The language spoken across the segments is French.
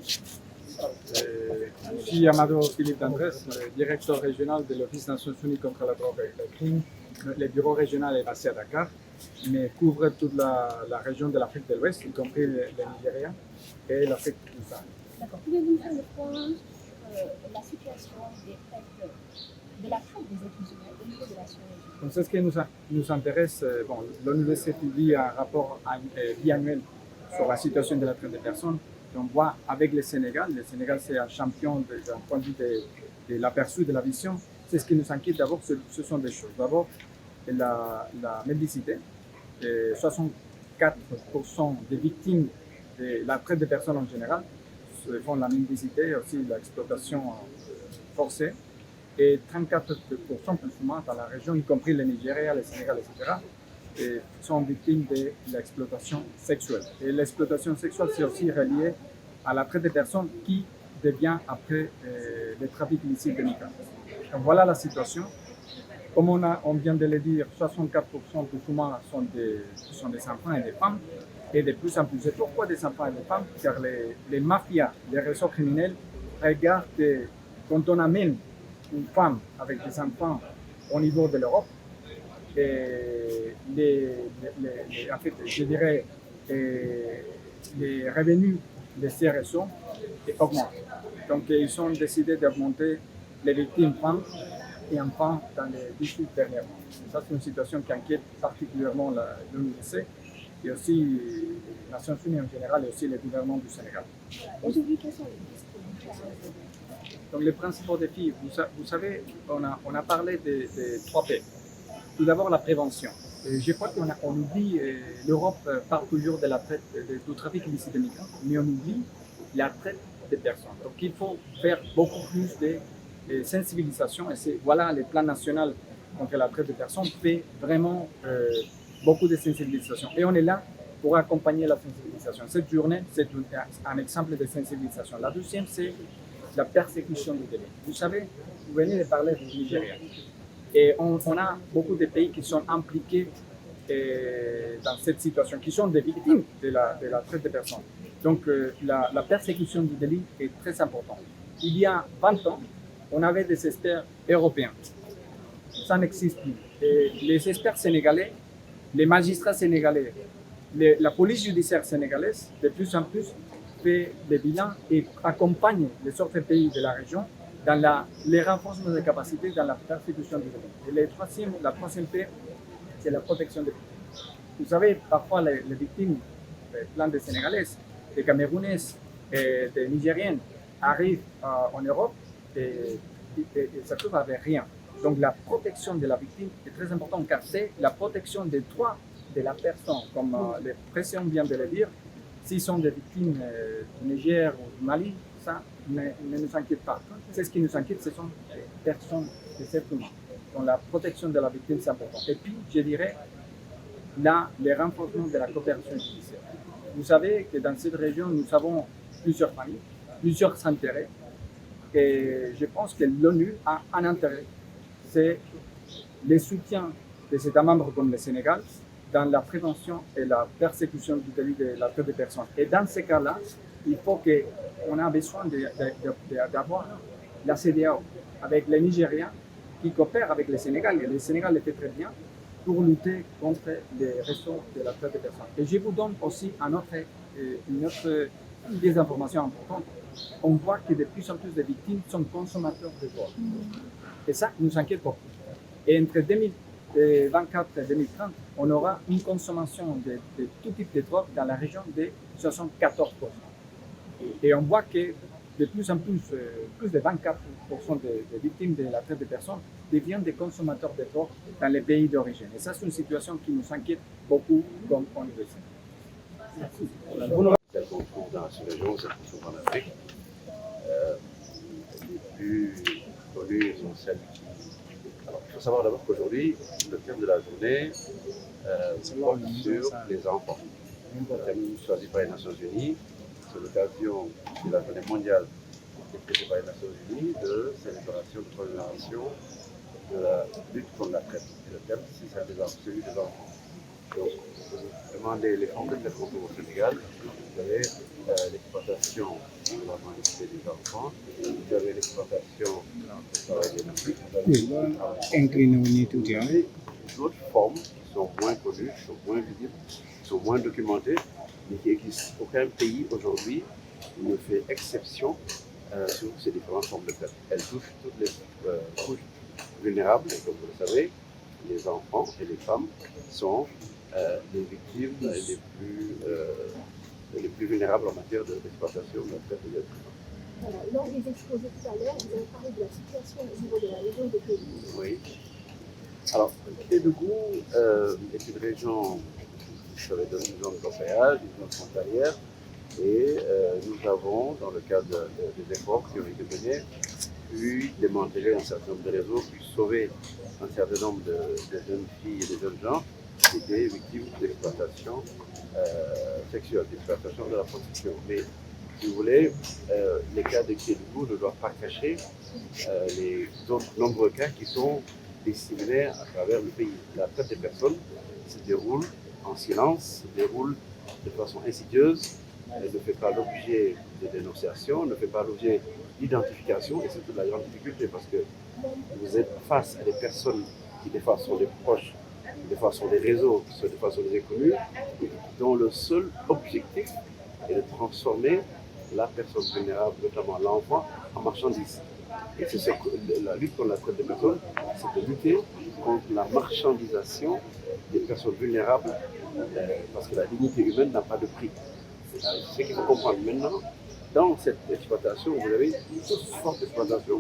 Je suis Amado Philippe D'Andrés, directeur régional de l'Office des Nations Unies contre la drogue et le crime. Le bureau régional est basé à Dakar, mais couvre toute la région de l'Afrique de l'Ouest, y compris le Nigeria et l'Afrique du Sahel. D'accord. Pouvez-vous faire le point sur la situation de la traite des êtres humains au niveau de la sous-région? Donc c'est ce qui nous intéresse. L'ONUDC publie un rapport biannuel sur la situation de la traite des personnes. On voit avec le Sénégal c'est un champion d'un point de vue de l'aperçu, de la vision. C'est ce qui nous inquiète d'abord, ce sont des choses. D'abord, la mendicité. 64% des victimes de la traite des personnes en général font la mendicité, aussi l'exploitation forcée. Et 34% plus ou moins dans la région, y compris le Nigeria, le Sénégal, etc., et sont victimes de l'exploitation sexuelle. Et l'exploitation sexuelle, c'est aussi relié à la traite des personnes qui devient après le trafic illicite de migrants. Donc voilà la situation. Comme on vient de le dire, 64% plus ou moins sont des enfants et des femmes, et de plus en plus. Et pourquoi des enfants et des femmes? Car les mafias, les réseaux criminels regardent quand on amène une femme avec des enfants au niveau de l'Europe, et en fait, je dirais, les revenus de ces réseaux augmentent. Donc, ils ont décidé d'augmenter les victimes femmes et enfants dans les 18 derniers mois. Ça, c'est une situation qui inquiète particulièrement l'ONUDC et aussi les Nations Unies en général et aussi le gouvernement du Sénégal. Aujourd'hui, quels sont les risques? Donc, les principaux défis, vous savez, on a parlé des 3 P. Tout d'abord, la prévention. Et je crois qu'on oublie, l'Europe parle toujours de la traite, du trafic illicite de migrants, mais on oublie la traite des personnes. Donc, il faut faire beaucoup plus de sensibilisation. Et voilà, le plan national contre la traite des personnes fait vraiment beaucoup de sensibilisation. Et on est là pour accompagner la sensibilisation. Cette journée, c'est un exemple de sensibilisation. La deuxième, c'est la persécution du délit. Vous savez, vous venez de parler du Nigeria. Et on a beaucoup de pays qui sont impliqués dans cette situation, qui sont des victimes de la traite des personnes. Donc la persécution du délit est très importante. Il y a 20 ans, on avait des experts européens. Ça n'existe plus. Et les experts sénégalais, les magistrats sénégalais, la police judiciaire sénégalaise, de plus en plus, fait des bilans et accompagne les autres pays de la région dans les renforcements de capacités dans la persécution du délit. Et la troisième P, c'est la protection des victimes. Vous savez, parfois les victimes, plein de Sénégalaises, des Camerounaises et des Nigériennes arrivent en Europe et se trouvent avec rien. Donc la protection de la victime est très importante car c'est la protection des droits de la personne, comme le président vient de le dire. S'ils sont des victimes du Niger ou du Mali, ça ne nous inquiète pas. C'est ce qui nous inquiète, ce sont des personnes, des êtres humains. Donc la protection de la victime, c'est important. Et puis, je dirais, là, les renforcements de la coopération judiciaire. Vous savez que dans cette région, nous avons plusieurs familles, plusieurs intérêts. Et je pense que l'ONU a un intérêt, c'est le soutien des États membres comme le Sénégal dans la prévention et la persécution du délit de la traite des personnes. Et dans ces cas-là, il faut qu'on a besoin d'avoir la CEDEAO avec les Nigériens qui coopèrent avec le Sénégal, et le Sénégal le fait très bien, pour lutter contre les réseaux de la traite des personnes. Et je vous donne aussi des informations importantes. On voit que de plus en plus de victimes sont consommateurs de drogue. Et ça nous inquiète beaucoup. Et entre 2024 et 2030, on aura une consommation de tout type de drogue dans la région de 74%. Et on voit que de plus en plus, plus de 24% des victimes de la traite des personnes deviennent des consommateurs de drogue dans les pays d'origine. Et ça, c'est une situation qui nous inquiète beaucoup comme université. Celle qu'on trouve dans cette région, celle qu'on trouve en Afrique, les plus connues sont celles qui... Alors, il faut savoir d'abord qu'aujourd'hui, le thème de la journée porte sur les enfants. Le thème choisi par les Nations Unies, c'est l'occasion de la journée mondiale décrétée par les Nations Unies de célébration de commémoration de la lutte contre la traite. Et le thème, c'est celui des enfants. Donc, vous demandez les fonds de traite qu'on trouve au Sénégal, vous avez l'exploitation de des enfants, vous avez l'exploitation du travail des adultes, vous avez d'autres formes qui sont moins connues, qui sont moins visibles, qui sont moins documentées, mais qui existent. Aucun pays aujourd'hui ne fait exception sur ces différentes formes de traite. Elles touchent toutes les couches vulnérables, et comme vous le savez, les enfants et les femmes sont les victimes les plus vulnérables en matière d'exploitation de la traite des êtres humains. Voilà. Lors des exposés tout à l'heure, vous avez parlé de la situation au niveau de la région de Kédougou. Oui. Alors, Kédougou est une région, vous savez, une zone d'orpaillage, une zone frontalière, et nous avons, dans le cadre des efforts qui ont été menés, pu démanteler un certain nombre de réseaux, puis sauver un certain nombre de jeunes filles et de jeunes gens qui étaient victimes d'exploitation sexuelle, d'exploitation de la prostitution. Mais si vous voulez, les cas de Kédougou ne doivent pas cacher les autres nombreux cas qui sont disséminés à travers le pays. La traite des personnes se déroule en silence, se déroule de façon insidieuse, elle ne fait pas l'objet de dénonciation, ne fait pas l'objet d'identification, et c'est toute la grande difficulté parce que vous êtes face à des personnes qui des fois sont des proches, des fois sont des réseaux, des fois sont des inconnus, dont le seul objectif est de transformer la personne vulnérable, notamment l'enfant, en marchandise. Et c'est la lutte contre la traite des personnes, c'est de lutter contre la marchandisation des personnes vulnérables, parce que la dignité humaine n'a pas de prix. C'est ce qu'il faut comprendre maintenant. Dans cette exploitation, vous avez toute sorte d'exploitation.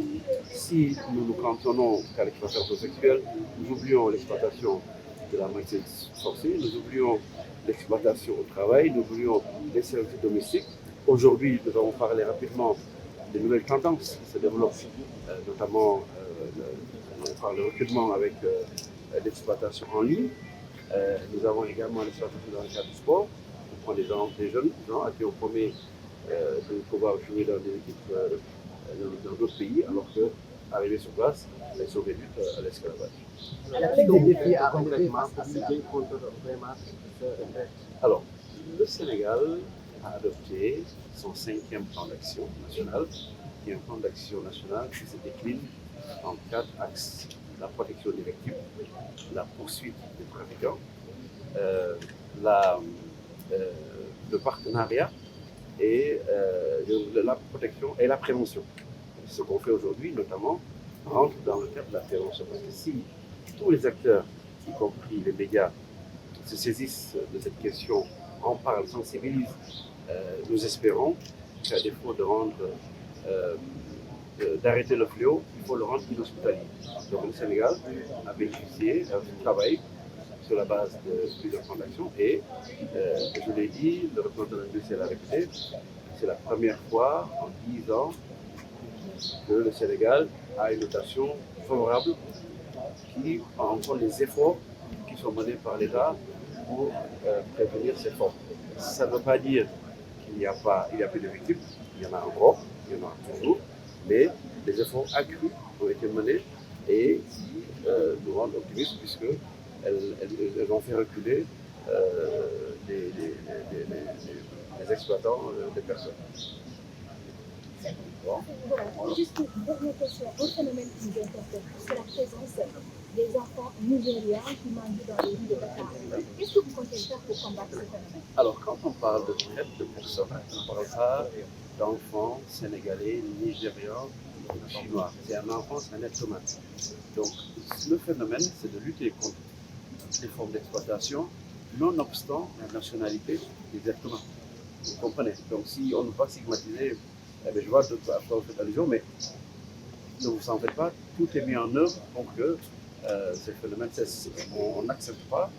Si nous nous cantonnons qu'à l'exploitation sexuelle, nous oublions l'exploitation de la moitié forcée, nous oublions l'exploitation au travail, nous oublions les services domestiques. Aujourd'hui, nous avons parlé rapidement des nouvelles tendances qui se développent, notamment par le recrutement avec l'exploitation en ligne. Nous avons également l'exploitation dans le cadre du sport. On prend des jeunes gens à qui on promet de pouvoir jouer dans des équipes dans d'autres pays, alors qu'arrivés sur place, ils sont réduits à l'esclavage. Alors, le Sénégal a adopté son 5e plan d'action national, qui est un plan d'action national qui se décline en 4 axes. La protection des victimes, la poursuite des trafiquants, le partenariat et la protection et la prévention. Ce qu'on fait aujourd'hui, notamment, rentre dans le cadre de la prévention. Parce que si tous les acteurs, y compris les médias, se saisissent de cette question, en parlent, sensibilisent, nous espérons qu'à défaut d'arrêter le fléau, il faut le rendre inhospitalier. Donc le Sénégal a bénéficié d'un travail sur la base de plusieurs plans d'action et, je l'ai dit, le représentant de la BC l'a répété, c'est la première fois en 10 ans que le Sénégal a une notation favorable qui prend en compte les efforts qui sont menés par l'État pour prévenir ces formes. Ça ne veut pas dire qu'il n'y a plus de victimes, il y en a encore, il y en a toujours, mais les efforts accrus ont été menés et qui nous rendent optimistes puisqu'elles ont fait reculer les exploitants des personnes. Bon. Voilà. Juste une dernière question. Un phénomène qui nous interpelle, c'est la présence des enfants nigériens qui mangent dans les rues de Dakar. Qu'est-ce que vous comptez faire pour combattre ce phénomène? Alors, quand on parle de traite de personnes, on ne parle pas d'enfants sénégalais, nigérians ou chinois. C'est un enfant, c'est un être humain. Donc, le phénomène, c'est de lutter contre les formes d'exploitation, nonobstant la nationalité des êtres humains. Vous comprenez? Donc, si on ne veut pas stigmatiser, je vois d'autres affaires cette allusion, mais ne vous en faites pas, tout est mis en œuvre pour que ces phénomènes cessent. On n'accepte pas.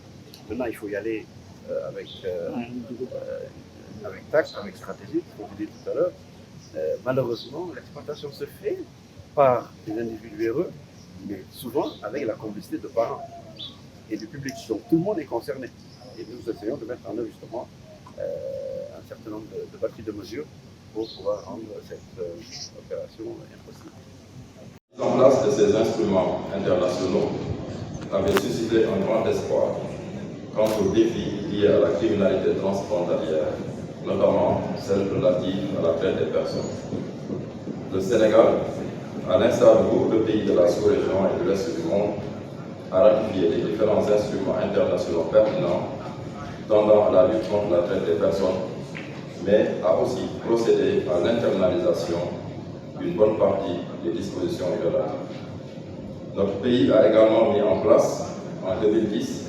Maintenant, il faut y aller avec tact, avec stratégie, comme je disais tout à l'heure. Malheureusement, l'exploitation se fait par des individus heureux, mais souvent avec la complicité de parents et du public. Donc tout le monde est concerné. Et nous essayons de mettre en œuvre justement un certain nombre de batteries de mesures pour pouvoir rendre cette opération impossible. La mise en place de ces instruments internationaux avait suscité un grand espoir quant aux défis liés à la criminalité transfrontalière, notamment celle relative à la traite des personnes. Le Sénégal, à l'instar de beaucoup de pays de la sous-région et de l'Est du monde, a ratifié les différents instruments internationaux pertinents tendant à la lutte contre la traite des personnes, mais a aussi procédé à l'internalisation d'une bonne partie des dispositions relatives. Notre pays a également mis en place, en 2010,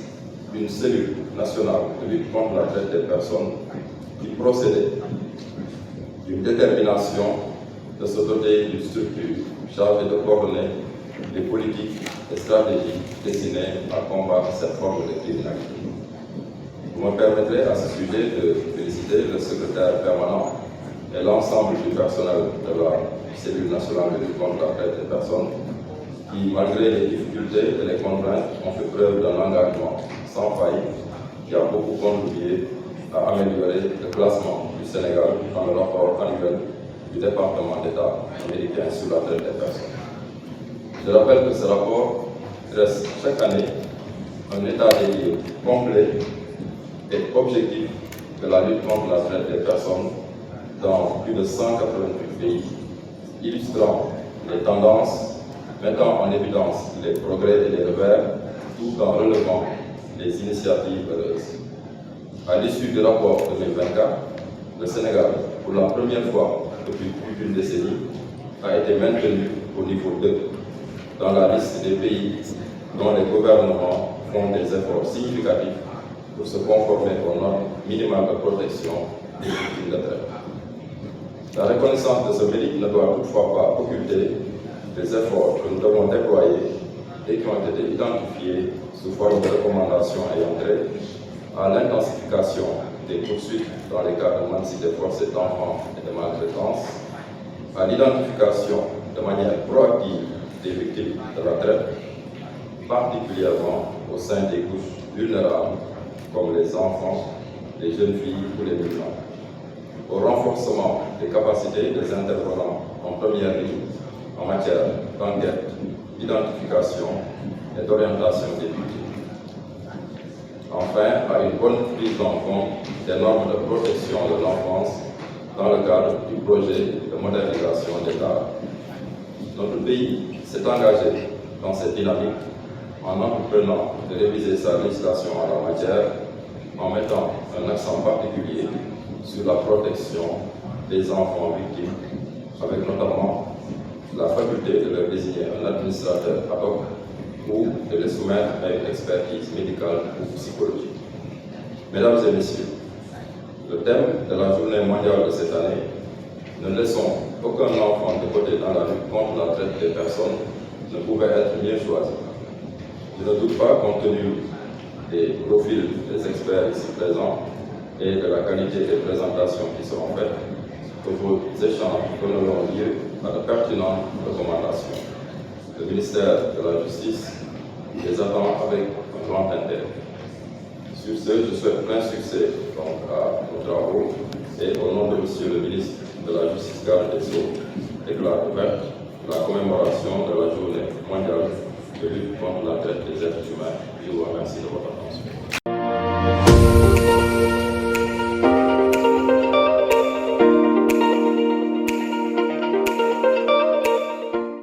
une cellule nationale de lutte contre la traite des personnes qui procédait d'une détermination de se doter d'une structure chargée de coordonner les politiques et stratégies destinées à combattre cette forme de criminalité. Vous me permettrez à ce sujet de féliciter le secrétaire permanent et l'ensemble du personnel de la cellule nationale de lutte contre la traite des personnes qui, malgré les difficultés et les contraintes, ont fait preuve d'un engagement sans faille qui a beaucoup contribué à améliorer le classement du Sénégal dans le rapport annuel du département d'État américain sur la traite des personnes. Je rappelle que ce rapport dresse chaque année un état des lieux complet et objectif de la lutte contre la traite des personnes dans plus de 188 pays, illustrant les tendances, mettant en évidence les progrès et les revers, tout en relevant les initiatives heureuses. À l'issue du rapport 2024, le Sénégal, pour la première fois depuis plus d'une décennie, a été maintenu au niveau 2 dans la liste des pays dont les gouvernements font des efforts significatifs pour se conformer aux normes minimales de protection des victimes de traite. La reconnaissance de ce mérite ne doit toutefois pas occulter les efforts que nous devons déployer et qui ont été identifiés sous forme de recommandations ayant trait à l'intensification des poursuites dans les cas de mendicité forcée d'enfants et de maltraitance, à l'identification de manière proactive des victimes de la traite, particulièrement au sein des couches vulnérables comme les enfants, les jeunes filles ou les migrants, au renforcement des capacités des intervenants en première ligne en matière d'enquête, d'identification et d'orientation des victimes. Enfin, à une bonne prise en compte des normes de protection de l'enfance dans le cadre du projet de modernisation d'État. Notre pays s'est engagé dans cette dynamique en entreprenant de réviser sa législation en la matière, en mettant un accent particulier sur la protection des enfants victimes, avec notamment la faculté de leur désigner un administrateur ad hoc ou de les soumettre à une expertise médicale ou psychologique. Mesdames et messieurs, le thème de la journée mondiale de cette année, ne laissons aucun enfant de côté dans la lutte contre la traite des personnes, ne pouvait être mieux choisi. Je ne doute pas, compte tenu des profils des experts ici présents et de la qualité des présentations qui seront faites, que vos échanges donneront lieu à de pertinentes recommandations. Le ministère de la Justice les attend avec un grand intérêt. Sur ce, je souhaite plein succès à nos travaux et au nom de Monsieur le ministre de la Justice, garde des Sceaux, déclare ouverte la commémoration de la journée mondiale de lutte contre la traite des êtres humains. Je vous remercie de votre attention.